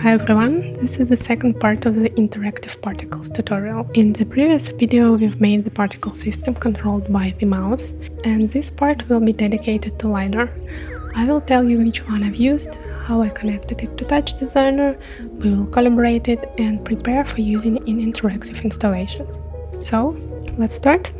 Hi everyone, this is the second part of the interactive particles tutorial. In the previous video we've made the particle system controlled by the mouse, and this part will be dedicated to LiDAR. I will tell you which one I've used, how I connected it to TouchDesigner, we will calibrate it and prepare for using it in interactive installations. So, let's start.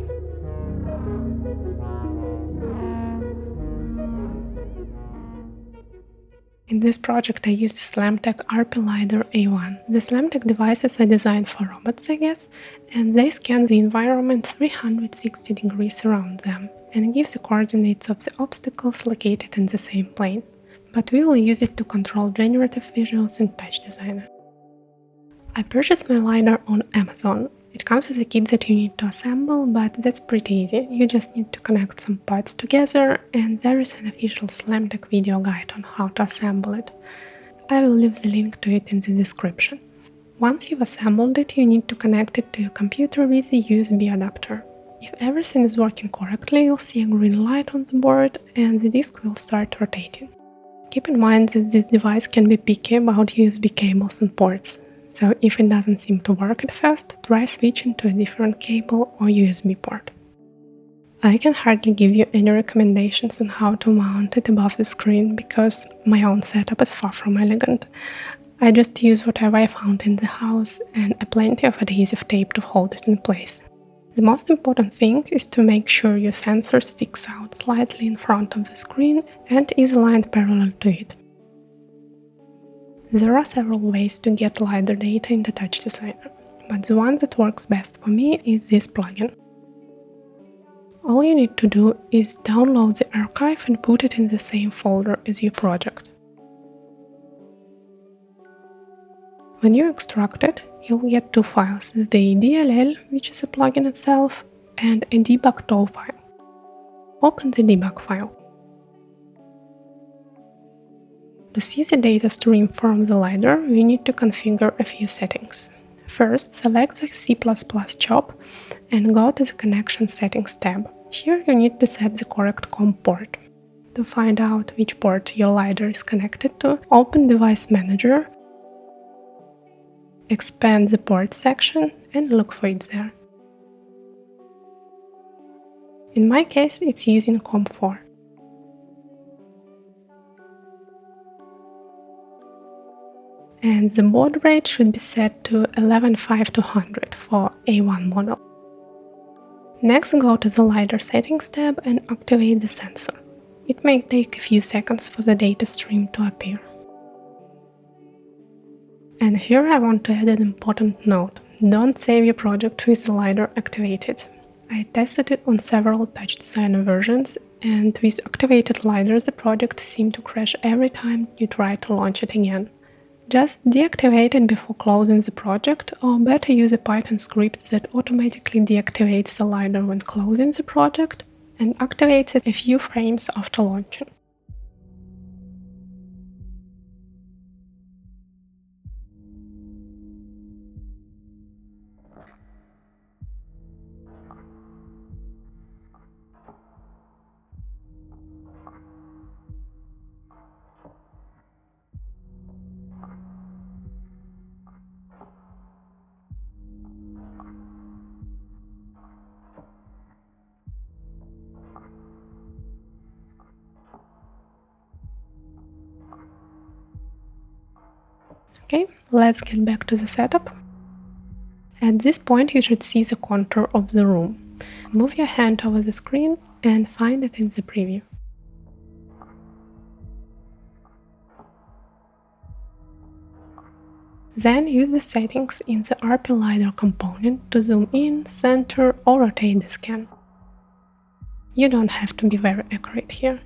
In this project I used the Slamtec RPLidar A1. The Slamtec devices are designed for robots, I guess, and they scan the environment 360 degrees around them and give the coordinates of the obstacles located in the same plane. But we will use it to control generative visuals in TouchDesigner. I purchased my LiDAR on Amazon. It comes with a kit that you need to assemble, but that's pretty easy. You just need to connect some parts together, and there is an official Slamtec video guide on how to assemble it. I will leave the link to it in the description. Once you've assembled it, you need to connect it to your computer with the USB adapter. If everything is working correctly, you'll see a green light on the board and the disk will start rotating. Keep in mind that this device can be picky about USB cables and ports. So if it doesn't seem to work at first, try switching to a different cable or USB port. I can hardly give you any recommendations on how to mount it above the screen because my own setup is far from elegant. I just use whatever I found in the house and plenty of adhesive tape to hold it in place. The most important thing is to make sure your sensor sticks out slightly in front of the screen and is aligned parallel to it. There are several ways to get LiDAR data into TouchDesigner, but the one that works best for me is this plugin. All you need to do is download the archive and put it in the same folder as your project. When you extract it, you'll get two files, the DLL, which is a plugin itself, and a debug.to file. Open the debug file. To see the data stream from the LiDAR, we need to configure a few settings. First, select the C++ chop and go to the Connection Settings tab. Here you need to set the correct COM port. To find out which port your LiDAR is connected to, open Device Manager, expand the port section and look for it there. In my case, it's using COM4. And the baud rate should be set to 115200 for A1 model. Next, go to the LiDAR Settings tab and activate the sensor. It may take a few seconds for the data stream to appear. And here I want to add an important note. Don't save your project with the LiDAR activated. I tested it on several TouchDesigner versions, and with activated LiDAR the project seemed to crash every time you try to launch it again. Just deactivate it before closing the project, or better use a Python script that automatically deactivates the LiDAR when closing the project and activates it a few frames after launching. Okay, let's get back to the setup. At this point you should see the contour of the room. Move your hand over the screen and find it in the preview. Then use the settings in the RPLidar component to zoom in, center or rotate the scan. You don't have to be very accurate here.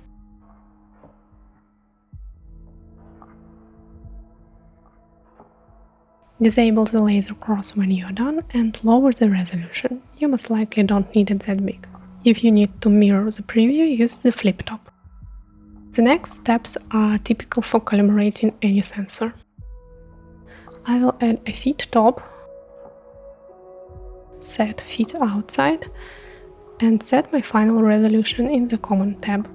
Disable the laser cross when you're done and lower the resolution. You most likely don't need it that big. If you need to mirror the preview, use the flip top. The next steps are typical for calibrating any sensor. I will add a fit top, set fit outside, and set my final resolution in the Common tab.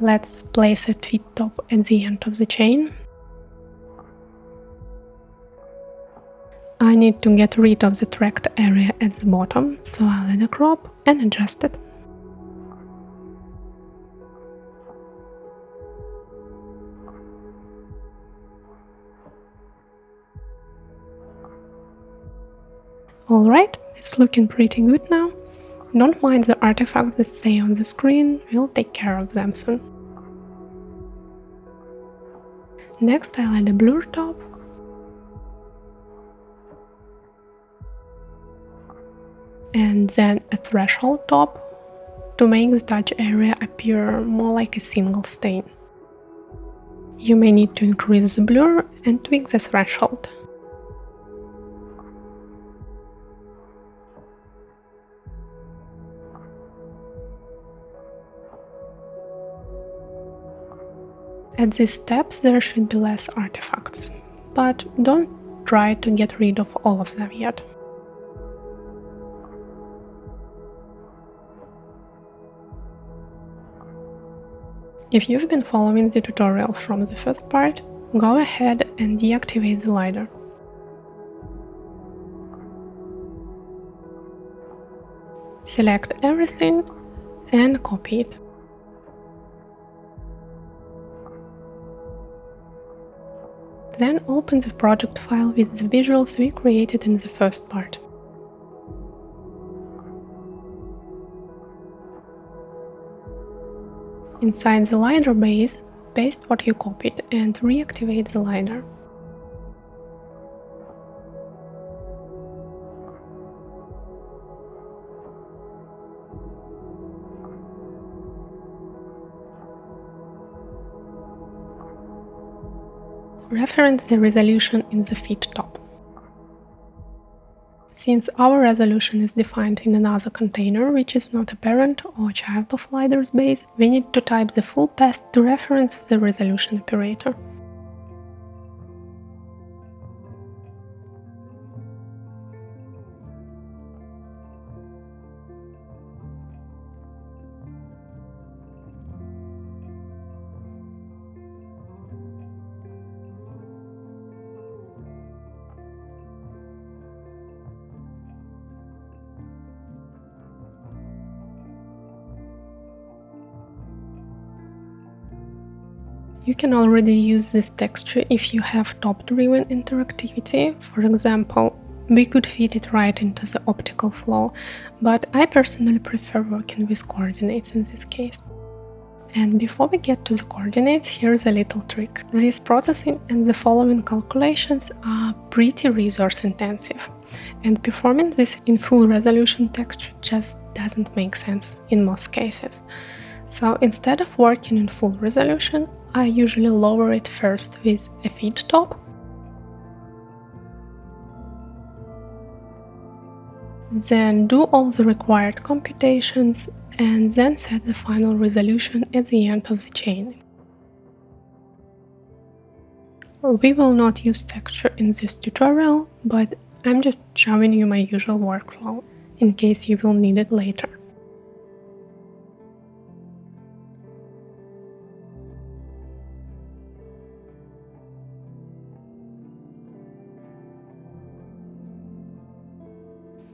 Let's place a feed top at the end of the chain. I need to get rid of the tracked area at the bottom, so I'll add a crop and adjust it. Alright, it's looking pretty good now. Don't mind the artifacts that stay on the screen, we'll take care of them soon. Next I'll add a blur top. And then a threshold top to make the touch area appear more like a single stain. You may need to increase the blur and tweak the threshold. At these steps there should be less artifacts, but don't try to get rid of all of them yet. If you've been following the tutorial from the first part, go ahead and deactivate the LiDAR. Select everything and copy it. Then open the project file with the visuals we created in the first part. Inside the LiDAR base, paste what you copied and reactivate the LiDAR. Reference the resolution in the feed top. Since our resolution is defined in another container, which is not a parent or child of LiDAR's base, we need to type the full path to reference the resolution operator. You can already use this texture if you have top-driven interactivity. For example, we could fit it right into the optical flow, but I personally prefer working with coordinates in this case. And before we get to the coordinates, here's a little trick. This processing and the following calculations are pretty resource intensive, and performing this in full resolution texture just doesn't make sense in most cases. So instead of working in full resolution, I usually lower it first with a feed top, then do all the required computations, and then set the final resolution at the end of the chain. We will not use texture in this tutorial, but I'm just showing you my usual workflow, in case you will need it later.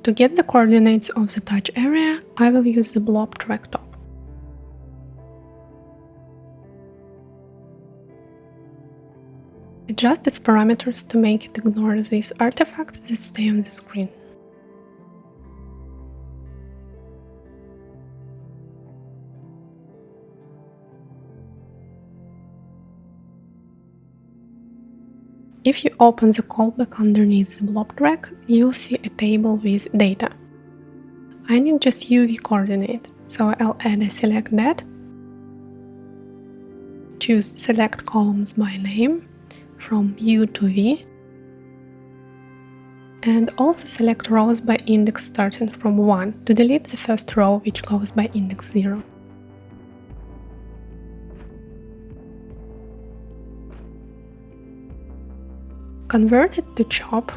To get the coordinates of the touch area, I will use the blob track top. Adjust its parameters to make it ignore these artifacts that stay on the screen. If you open the callback underneath the blob track, you'll see a table with data. I need just UV coordinates, so I'll add a select that, choose select columns by name from U to V, and also select rows by index starting from 1 to delete the first row which goes by index 0. Convert it to chop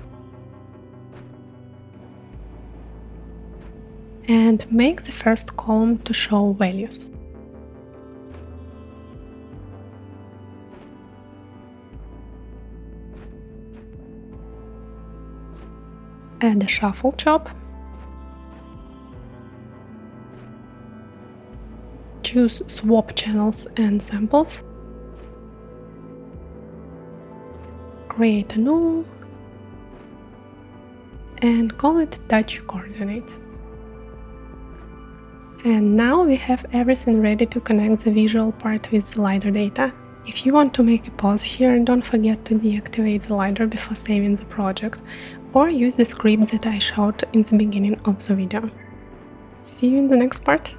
and make the first column to show values. Add a shuffle chop. Choose swap channels and samples. Create a null and call it touch coordinates. And now we have everything ready to connect the visual part with the LiDAR data. If you want to make a pause here, don't forget to deactivate the LiDAR before saving the project, or use the script that I showed in the beginning of the video. See you in the next part!